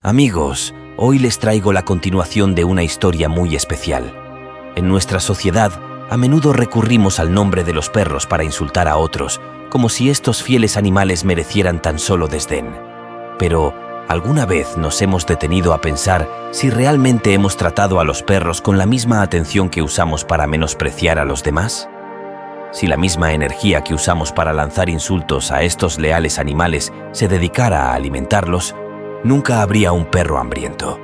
Amigos, hoy les traigo la continuación de una historia muy especial. En nuestra sociedad, a menudo recurrimos al nombre de los perros para insultar a otros, como si estos fieles animales merecieran tan solo desdén. Pero, ¿alguna vez nos hemos detenido a pensar si realmente hemos tratado a los perros con la misma atención que usamos para menospreciar a los demás? Si la misma energía que usamos para lanzar insultos a estos leales animales se dedicara a alimentarlos, nunca habría un perro hambriento.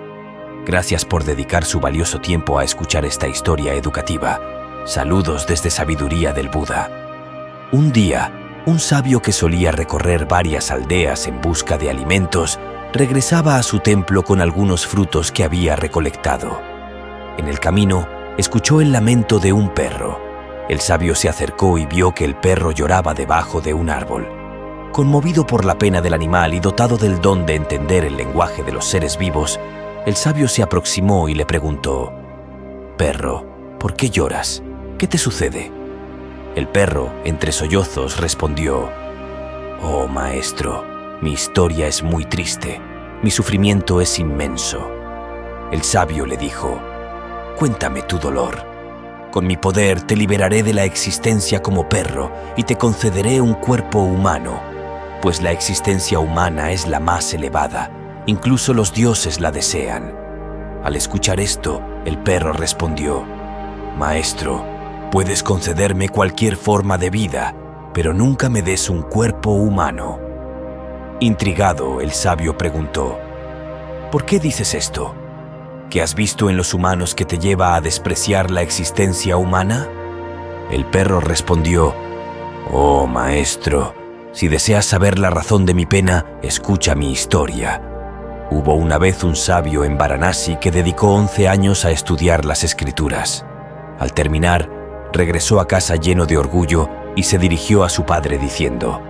Gracias por dedicar su valioso tiempo a escuchar esta historia educativa. Saludos desde Sabiduría del Buda. Un día, un sabio que solía recorrer varias aldeas en busca de alimentos, regresaba a su templo con algunos frutos que había recolectado. En el camino, escuchó el lamento de un perro. El sabio se acercó y vio que el perro lloraba debajo de un árbol. Conmovido por la pena del animal y dotado del don de entender el lenguaje de los seres vivos, el sabio se aproximó y le preguntó: «Perro, ¿por qué lloras? ¿Qué te sucede?». El perro, entre sollozos, respondió: «Oh, maestro, mi historia es muy triste. Mi sufrimiento es inmenso». El sabio le dijo: «Cuéntame tu dolor. Con mi poder te liberaré de la existencia como perro y te concederé un cuerpo humano, pues la existencia humana es la más elevada. Incluso los dioses la desean». Al escuchar esto, el perro respondió: «Maestro, puedes concederme cualquier forma de vida, pero nunca me des un cuerpo humano». Intrigado, el sabio preguntó: «¿Por qué dices esto? ¿Qué has visto en los humanos que te lleva a despreciar la existencia humana?». El perro respondió: «Oh, maestro, si deseas saber la razón de mi pena, escucha mi historia. Hubo una vez un sabio en Varanasi que dedicó 11 años a estudiar las escrituras. Al terminar, regresó a casa lleno de orgullo y se dirigió a su padre diciendo: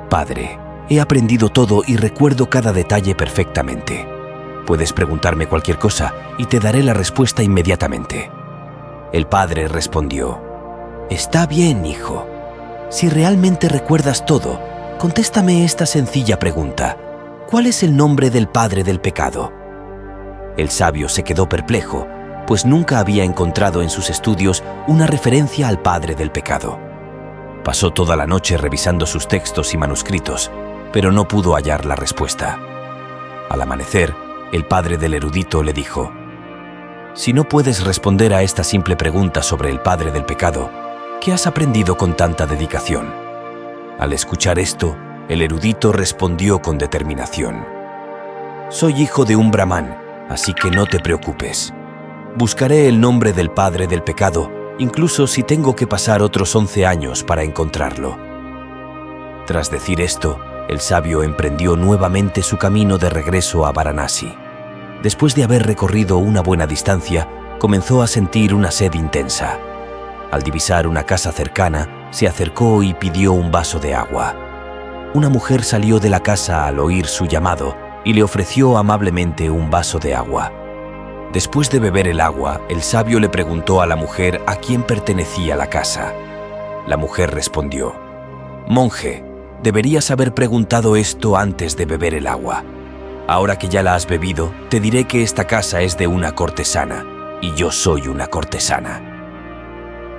«Padre, he aprendido todo y recuerdo cada detalle perfectamente. Puedes preguntarme cualquier cosa y te daré la respuesta inmediatamente». El padre respondió: «Está bien, hijo. Si realmente recuerdas todo, contéstame esta sencilla pregunta: ¿cuál es el nombre del padre del pecado?». El sabio se quedó perplejo, pues nunca había encontrado en sus estudios una referencia al padre del pecado. Pasó toda la noche revisando sus textos y manuscritos, pero no pudo hallar la respuesta. Al amanecer, el padre del erudito le dijo: «Si no puedes responder a esta simple pregunta sobre el padre del pecado, ¿qué has aprendido con tanta dedicación?». Al escuchar esto, el erudito respondió con determinación: «Soy hijo de un brahmán, así que no te preocupes. Buscaré el nombre del padre del pecado, incluso si tengo que pasar otros 11 años para encontrarlo». Tras decir esto, el sabio emprendió nuevamente su camino de regreso a Varanasi. Después de haber recorrido una buena distancia, comenzó a sentir una sed intensa. Al divisar una casa cercana, se acercó y pidió un vaso de agua. Una mujer salió de la casa al oír su llamado y le ofreció amablemente un vaso de agua. Después de beber el agua, el sabio le preguntó a la mujer a quién pertenecía la casa. La mujer respondió: «Monje, deberías haber preguntado esto antes de beber el agua. Ahora que ya la has bebido, te diré que esta casa es de una cortesana, y yo soy una cortesana».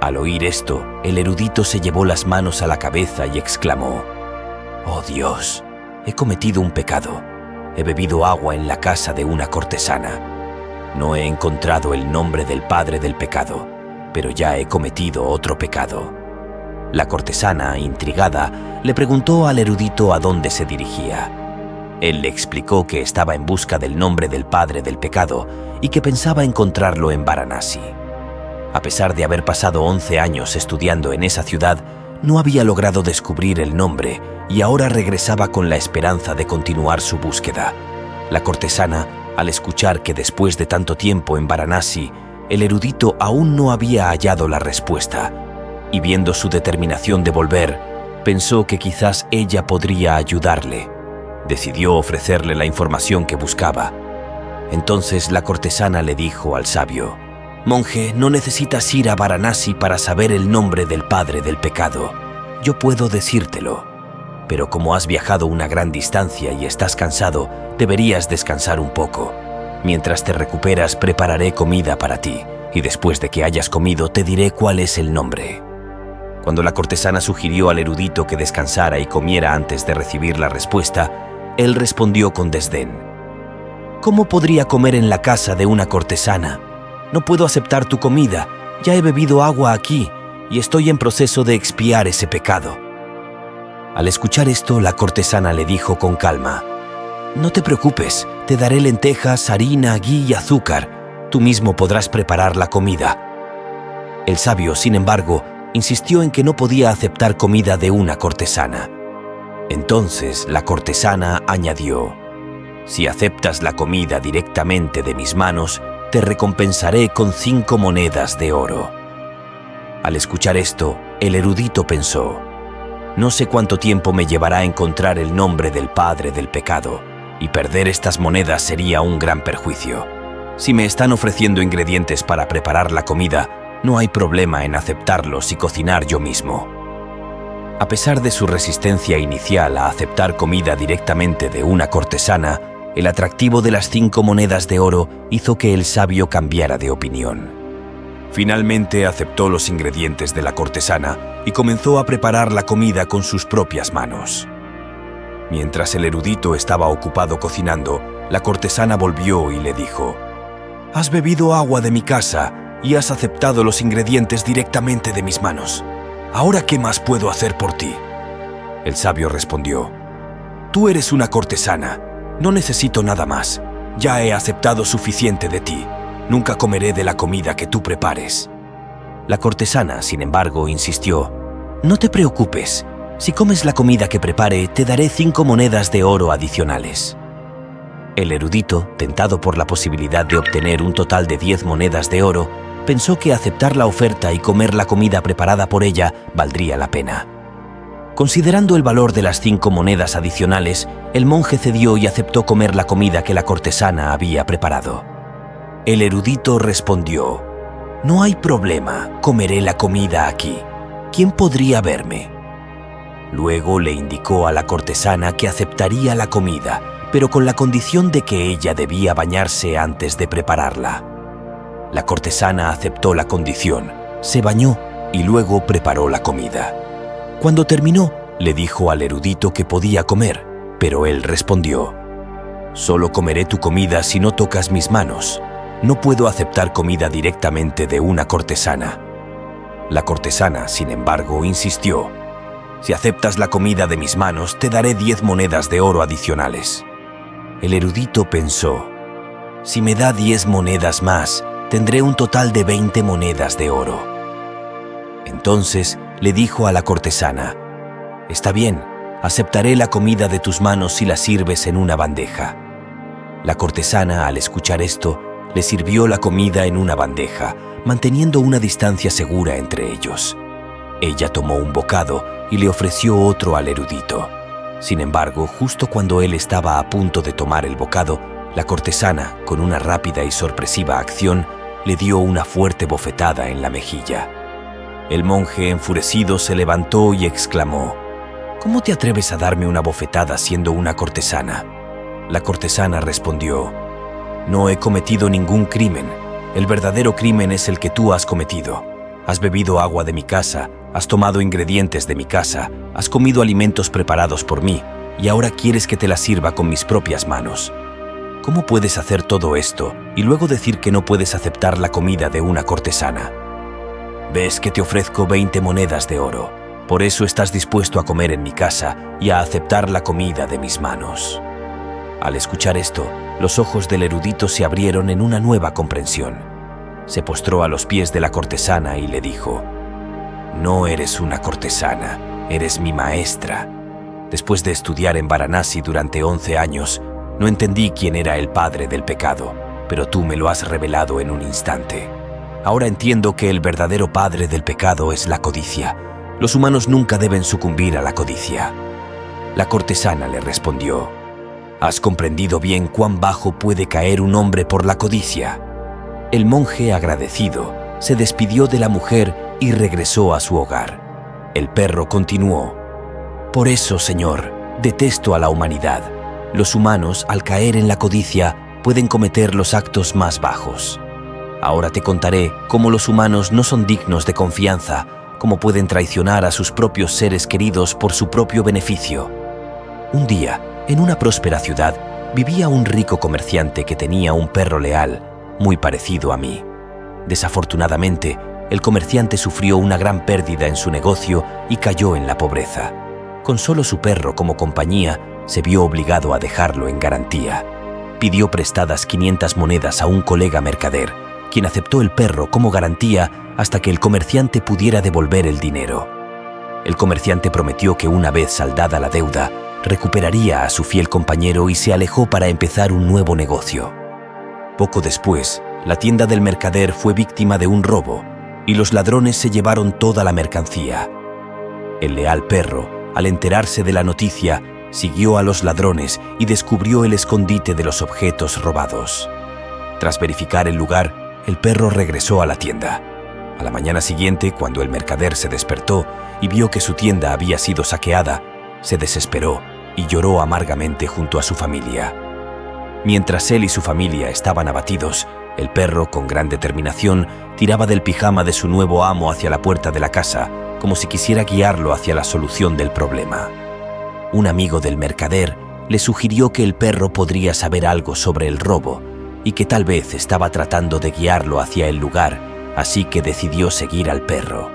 Al oír esto, el erudito se llevó las manos a la cabeza y exclamó: «Oh Dios, he cometido un pecado. He bebido agua en la casa de una cortesana. No he encontrado el nombre del padre del pecado, pero ya he cometido otro pecado». La cortesana, intrigada, le preguntó al erudito a dónde se dirigía. Él le explicó que estaba en busca del nombre del padre del pecado y que pensaba encontrarlo en Varanasi. A pesar de haber pasado 11 años estudiando en esa ciudad, no había logrado descubrir el nombre y ahora regresaba con la esperanza de continuar su búsqueda. La cortesana, al escuchar que después de tanto tiempo en Varanasi, el erudito aún no había hallado la respuesta, y viendo su determinación de volver, pensó que quizás ella podría ayudarle. Decidió ofrecerle la información que buscaba. Entonces la cortesana le dijo al sabio: «Monje, no necesitas ir a Varanasi para saber el nombre del padre del pecado. Yo puedo decírtelo. pero como has viajado una gran distancia y estás cansado, deberías descansar un poco. Mientras te recuperas, prepararé comida para ti, y después de que hayas comido te diré cuál es el nombre». Cuando la cortesana sugirió al erudito que descansara y comiera antes de recibir la respuesta, él respondió con desdén: «¿Cómo podría comer en la casa de una cortesana? No puedo aceptar tu comida, ya he bebido agua aquí y estoy en proceso de expiar ese pecado». Al escuchar esto, la cortesana le dijo con calma: «No te preocupes, te daré lentejas, harina, gui y azúcar. Tú mismo podrás preparar la comida». El sabio, sin embargo, insistió en que no podía aceptar comida de una cortesana. Entonces la cortesana añadió: «Si aceptas la comida directamente de mis manos, te recompensaré con 5 monedas de oro». Al escuchar esto, el erudito pensó: «No sé cuánto tiempo me llevará a encontrar el nombre del padre del pecado, y perder estas monedas sería un gran perjuicio. Si me están ofreciendo ingredientes para preparar la comida, no hay problema en aceptarlos y cocinar yo mismo». A pesar de su resistencia inicial a aceptar comida directamente de una cortesana, el atractivo de las 5 monedas de oro hizo que el sabio cambiara de opinión. Finalmente aceptó los ingredientes de la cortesana y comenzó a preparar la comida con sus propias manos. Mientras el erudito estaba ocupado cocinando, la cortesana volvió y le dijo: «Has bebido agua de mi casa y has aceptado los ingredientes directamente de mis manos. ¿Ahora qué más puedo hacer por ti?». El sabio respondió: «Tú eres una cortesana. No necesito nada más. Ya he aceptado suficiente de ti. Nunca comeré de la comida que tú prepares». La cortesana, sin embargo, insistió: «No te preocupes. Si comes la comida que prepare, te daré 5 monedas de oro adicionales». El erudito, tentado por la posibilidad de obtener un total de 10 monedas de oro, pensó que aceptar la oferta y comer la comida preparada por ella valdría la pena. Considerando el valor de las 5 monedas adicionales, el monje cedió y aceptó comer la comida que la cortesana había preparado. El erudito respondió: «No hay problema, comeré la comida aquí. ¿Quién podría verme?». Luego le indicó a la cortesana que aceptaría la comida, pero con la condición de que ella debía bañarse antes de prepararla. La cortesana aceptó la condición, se bañó y luego preparó la comida. Cuando terminó, le dijo al erudito que podía comer, pero él respondió: «Solo comeré tu comida si no tocas mis manos. No puedo aceptar comida directamente de una cortesana». La cortesana, sin embargo, insistió: «Si aceptas la comida de mis manos, te daré 10 monedas de oro adicionales». El erudito pensó: «Si me da 10 monedas más, tendré un total de 20 monedas de oro». Entonces le dijo a la cortesana: «Está bien, aceptaré la comida de tus manos si la sirves en una bandeja». La cortesana, al escuchar esto, le sirvió la comida en una bandeja, manteniendo una distancia segura entre ellos. Ella tomó un bocado y le ofreció otro al erudito. Sin embargo, justo cuando él estaba a punto de tomar el bocado, la cortesana, con una rápida y sorpresiva acción, le dio una fuerte bofetada en la mejilla. El monje, enfurecido, se levantó y exclamó: «¿Cómo te atreves a darme una bofetada siendo una cortesana?». La cortesana respondió: «No he cometido ningún crimen. El verdadero crimen es el que tú has cometido. Has bebido agua de mi casa, has tomado ingredientes de mi casa, has comido alimentos preparados por mí, y ahora quieres que te la sirva con mis propias manos. ¿Cómo puedes hacer todo esto y luego decir que no puedes aceptar la comida de una cortesana? Ves que te ofrezco 20 monedas de oro. Por eso estás dispuesto a comer en mi casa y a aceptar la comida de mis manos». Al escuchar esto, los ojos del erudito se abrieron en una nueva comprensión. Se postró a los pies de la cortesana y le dijo: «No eres una cortesana, eres mi maestra. Después de estudiar en Varanasi durante 11 años, no entendí quién era el padre del pecado, pero tú me lo has revelado en un instante. Ahora entiendo que el verdadero padre del pecado es la codicia. Los humanos nunca deben sucumbir a la codicia». La cortesana le respondió: «Has comprendido bien cuán bajo puede caer un hombre por la codicia». El monje, agradecido, se despidió de la mujer y regresó a su hogar. El perro continuó: Por eso, Señor, detesto a la humanidad. Los humanos, al caer en la codicia, pueden cometer los actos más bajos. Ahora te contaré cómo los humanos no son dignos de confianza, cómo pueden traicionar a sus propios seres queridos por su propio beneficio. Un día, en una próspera ciudad, vivía un rico comerciante que tenía un perro leal, muy parecido a mí. Desafortunadamente, el comerciante sufrió una gran pérdida en su negocio y cayó en la pobreza. Con solo su perro como compañía, se vio obligado a dejarlo en garantía. Pidió prestadas 500 monedas a un colega mercader, quien aceptó el perro como garantía hasta que el comerciante pudiera devolver el dinero. El comerciante prometió que una vez saldada la deuda, recuperaría a su fiel compañero y se alejó para empezar un nuevo negocio. Poco después, la tienda del mercader fue víctima de un robo y los ladrones se llevaron toda la mercancía. El leal perro, al enterarse de la noticia, siguió a los ladrones y descubrió el escondite de los objetos robados. Tras verificar el lugar, el perro regresó a la tienda. A la mañana siguiente, cuando el mercader se despertó y vio que su tienda había sido saqueada, se desesperó y lloró amargamente junto a su familia. Mientras él y su familia estaban abatidos, el perro, con gran determinación, tiraba del pijama de su nuevo amo hacia la puerta de la casa, como si quisiera guiarlo hacia la solución del problema. Un amigo del mercader le sugirió que el perro podría saber algo sobre el robo y que tal vez estaba tratando de guiarlo hacia el lugar, así que decidió seguir al perro.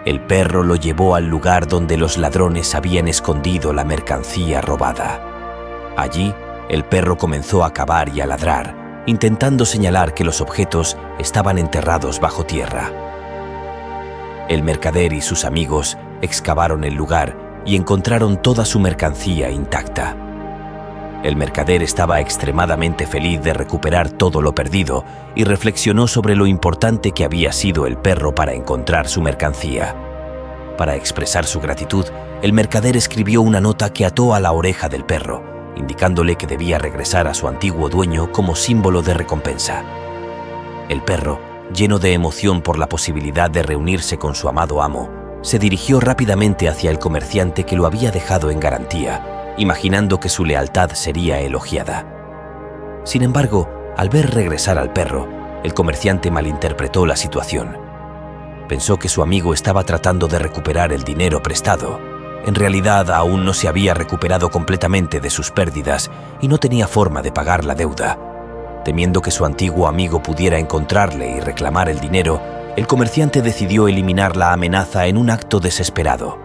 El perro lo llevó al lugar donde los ladrones habían escondido la mercancía robada. Allí, el perro comenzó a cavar y a ladrar, intentando señalar que los objetos estaban enterrados bajo tierra. El mercader y sus amigos excavaron el lugar y encontraron toda su mercancía intacta. El mercader estaba extremadamente feliz de recuperar todo lo perdido y reflexionó sobre lo importante que había sido el perro para encontrar su mercancía. Para expresar su gratitud, el mercader escribió una nota que ató a la oreja del perro, indicándole que debía regresar a su antiguo dueño como símbolo de recompensa. El perro, lleno de emoción por la posibilidad de reunirse con su amado amo, se dirigió rápidamente hacia el comerciante que lo había dejado en garantía, imaginando que su lealtad sería elogiada. Sin embargo, al ver regresar al perro, el comerciante malinterpretó la situación. Pensó que su amigo estaba tratando de recuperar el dinero prestado. En realidad, aún no se había recuperado completamente de sus pérdidas y no tenía forma de pagar la deuda. Temiendo que su antiguo amigo pudiera encontrarle y reclamar el dinero, el comerciante decidió eliminar la amenaza en un acto desesperado.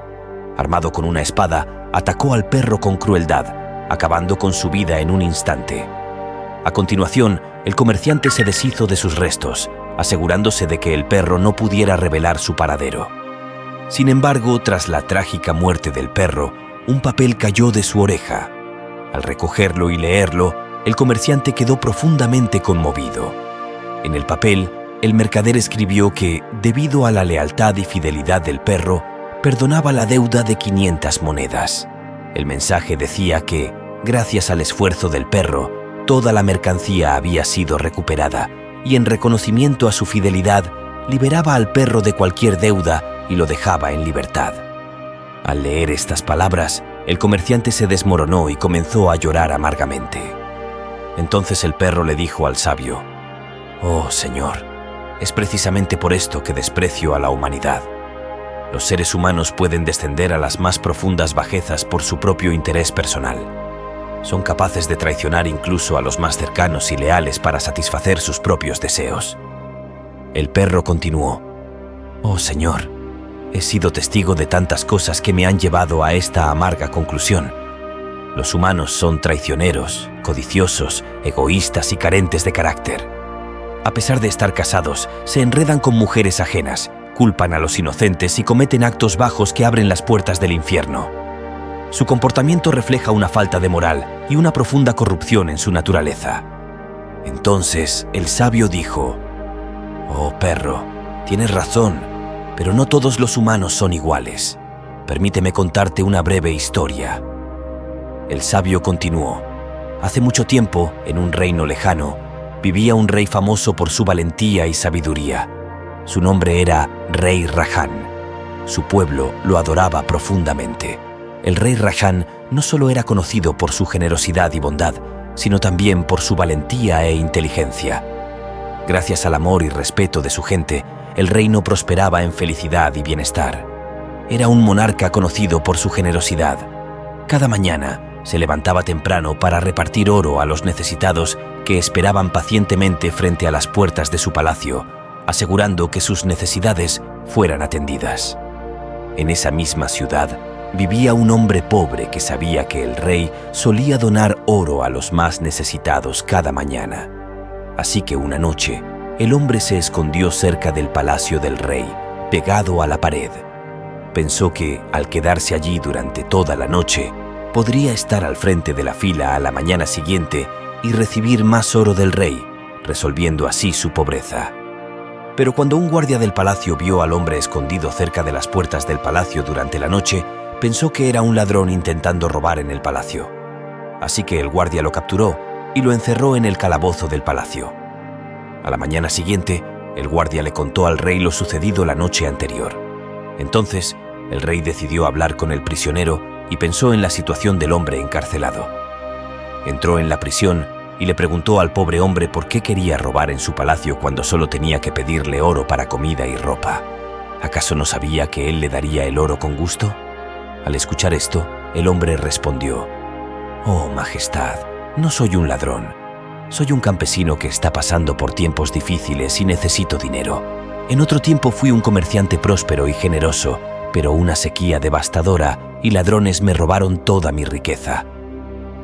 Armado con una espada, atacó al perro con crueldad, acabando con su vida en un instante. A continuación, el comerciante se deshizo de sus restos, asegurándose de que el perro no pudiera revelar su paradero. Sin embargo, tras la trágica muerte del perro, un papel cayó de su oreja. Al recogerlo y leerlo, el comerciante quedó profundamente conmovido. En el papel, el mercader escribió que, debido a la lealtad y fidelidad del perro, perdonaba la deuda de 500 monedas. El mensaje decía que, gracias al esfuerzo del perro, toda la mercancía había sido recuperada y en reconocimiento a su fidelidad, liberaba al perro de cualquier deuda y lo dejaba en libertad. Al leer estas palabras, el comerciante se desmoronó y comenzó a llorar amargamente. Entonces el perro le dijo al sabio: «Oh, Señor, es precisamente por esto que desprecio a la humanidad. Los seres humanos pueden descender a las más profundas bajezas por su propio interés personal. Son capaces de traicionar incluso a los más cercanos y leales para satisfacer sus propios deseos». El perro continuó: «Oh, Señor, he sido testigo de tantas cosas que me han llevado a esta amarga conclusión. Los humanos son traicioneros, codiciosos, egoístas y carentes de carácter. A pesar de estar casados, se enredan con mujeres ajenas, culpan a los inocentes y cometen actos bajos que abren las puertas del infierno. Su comportamiento refleja una falta de moral y una profunda corrupción en su naturaleza». Entonces el sabio dijo: «Oh, perro, tienes razón, pero no todos los humanos son iguales. Permíteme contarte una breve historia». El sabio continuó: «Hace mucho tiempo, en un reino lejano, vivía un rey famoso por su valentía y sabiduría. Su nombre era Rey Raján. Su pueblo lo adoraba profundamente. el rey Rajan no solo era conocido por su generosidad y bondad, sino también por su valentía e inteligencia. Gracias al amor y respeto de su gente, el reino prosperaba en felicidad y bienestar. Era un monarca conocido por su generosidad. Cada mañana se levantaba temprano para repartir oro a los necesitados que esperaban pacientemente frente a las puertas de su palacio, asegurando que sus necesidades fueran atendidas. En esa misma ciudad vivía un hombre pobre que sabía que el rey solía donar oro a los más necesitados cada mañana. Así que una noche, el hombre se escondió cerca del palacio del rey, pegado a la pared. Pensó que, al quedarse allí durante toda la noche, podría estar al frente de la fila a la mañana siguiente y recibir más oro del rey, resolviendo así su pobreza. Pero cuando un guardia del palacio vio al hombre escondido cerca de las puertas del palacio durante la noche, pensó que era un ladrón intentando robar en el palacio. Así que el guardia lo capturó y lo encerró en el calabozo del palacio. A la mañana siguiente, el guardia le contó al rey lo sucedido la noche anterior. Entonces, el rey decidió hablar con el prisionero y pensó en la situación del hombre encarcelado. Entró en la prisión y le preguntó al pobre hombre por qué quería robar en su palacio cuando solo tenía que pedirle oro para comida y ropa. ¿Acaso no sabía que él le daría el oro con gusto? Al escuchar esto, el hombre respondió: «Oh, Majestad, no soy un ladrón. Soy un campesino que está pasando por tiempos difíciles y necesito dinero. En otro tiempo fui un comerciante próspero y generoso, pero una sequía devastadora y ladrones me robaron toda mi riqueza».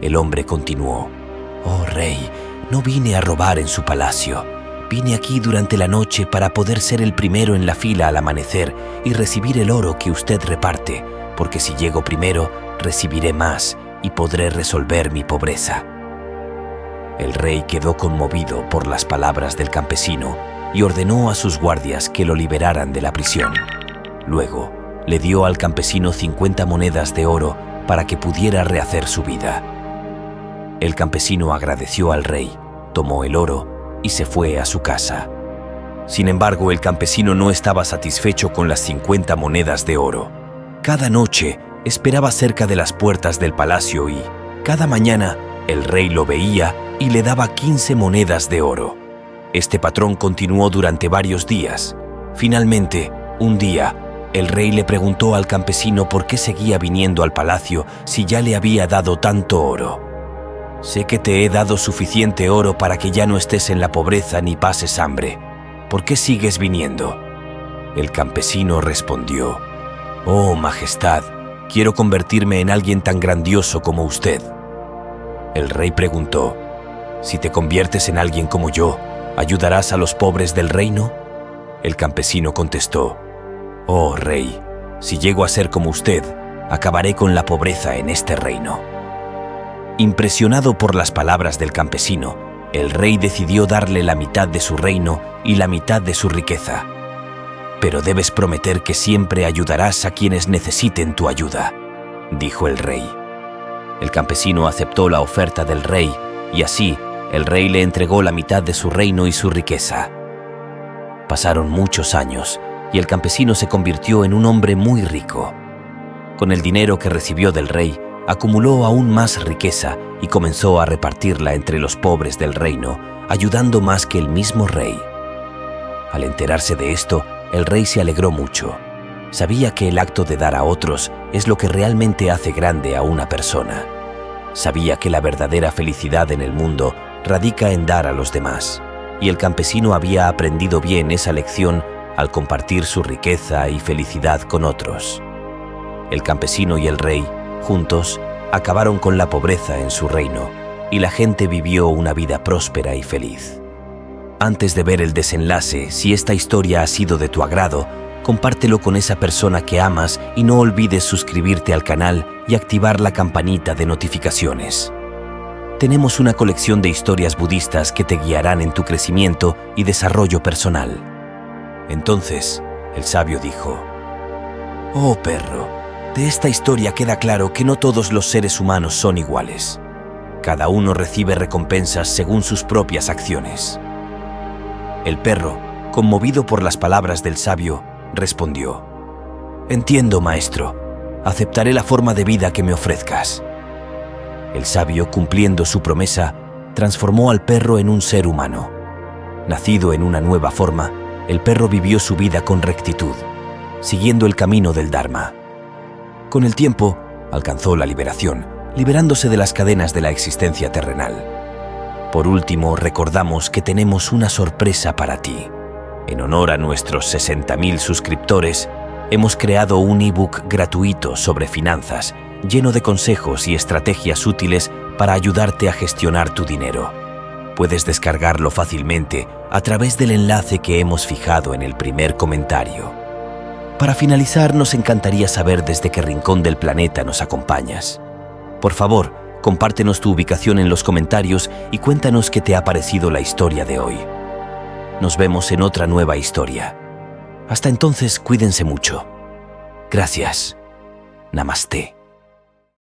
El hombre continuó: «Oh, rey, no vine a robar en su palacio. Vine aquí durante la noche para poder ser el primero en la fila al amanecer y recibir el oro que usted reparte, porque si llego primero, recibiré más y podré resolver mi pobreza». El rey quedó conmovido por las palabras del campesino y ordenó a sus guardias que lo liberaran de la prisión. Luego, le dio al campesino 50 monedas de oro para que pudiera rehacer su vida. El campesino agradeció al rey, tomó el oro y se fue a su casa. Sin embargo, el campesino no estaba satisfecho con las 50 monedas de oro. Cada noche esperaba cerca de las puertas del palacio y, cada mañana, el rey lo veía y le daba 15 monedas de oro. Este patrón continuó durante varios días. Finalmente, un día, el rey le preguntó al campesino por qué seguía viniendo al palacio si ya le había dado tanto oro. «Sé que te he dado suficiente oro para que ya no estés en la pobreza ni pases hambre. ¿Por qué sigues viniendo?». El campesino respondió: «Oh, Majestad, quiero convertirme en alguien tan grandioso como usted». El rey preguntó: «Si te conviertes en alguien como yo, ¿ayudarás a los pobres del reino?». El campesino contestó: «Oh, rey, si llego a ser como usted, acabaré con la pobreza en este reino». Impresionado por las palabras del campesino, el rey decidió darle la mitad de su reino y la mitad de su riqueza. «Pero debes prometer que siempre ayudarás a quienes necesiten tu ayuda», dijo el rey. El campesino aceptó la oferta del rey y así el rey le entregó la mitad de su reino y su riqueza. Pasaron muchos años y el campesino se convirtió en un hombre muy rico. Con el dinero que recibió del rey, acumuló aún más riqueza y comenzó a repartirla entre los pobres del reino, ayudando más que el mismo rey. Al enterarse de esto, el rey se alegró mucho. Sabía que el acto de dar a otros es lo que realmente hace grande a una persona. Sabía que la verdadera felicidad en el mundo radica en dar a los demás, y el campesino había aprendido bien esa lección al compartir su riqueza y felicidad con otros. El campesino y el rey, juntos, acabaron con la pobreza en su reino, y la gente vivió una vida próspera y feliz. Antes de ver el desenlace, si esta historia ha sido de tu agrado, compártelo con esa persona que amas y no olvides suscribirte al canal y activar la campanita de notificaciones. Tenemos una colección de historias budistas que te guiarán en tu crecimiento y desarrollo personal. Entonces, el sabio dijo: «Oh perro, de esta historia queda claro que no todos los seres humanos son iguales. Cada uno recibe recompensas según sus propias acciones». El perro, conmovido por las palabras del sabio, respondió: «Entiendo, maestro. Aceptaré la forma de vida que me ofrezcas. El sabio, cumpliendo su promesa, transformó al perro en un ser humano. Nacido en una nueva forma, el perro vivió su vida con rectitud, siguiendo el camino del Dharma. Con el tiempo, alcanzó la liberación, liberándose de las cadenas de la existencia terrenal. Por último, recordamos que tenemos una sorpresa para ti. En honor a nuestros 60.000 suscriptores, hemos creado un ebook gratuito sobre finanzas, lleno de consejos y estrategias útiles para ayudarte a gestionar tu dinero. Puedes descargarlo fácilmente a través del enlace que hemos fijado en el primer comentario. Para finalizar, nos encantaría saber desde qué rincón del planeta nos acompañas. Por favor, compártenos tu ubicación en los comentarios y cuéntanos qué te ha parecido la historia de hoy. Nos vemos en otra nueva historia. Hasta entonces, cuídense mucho. Gracias. Namaste.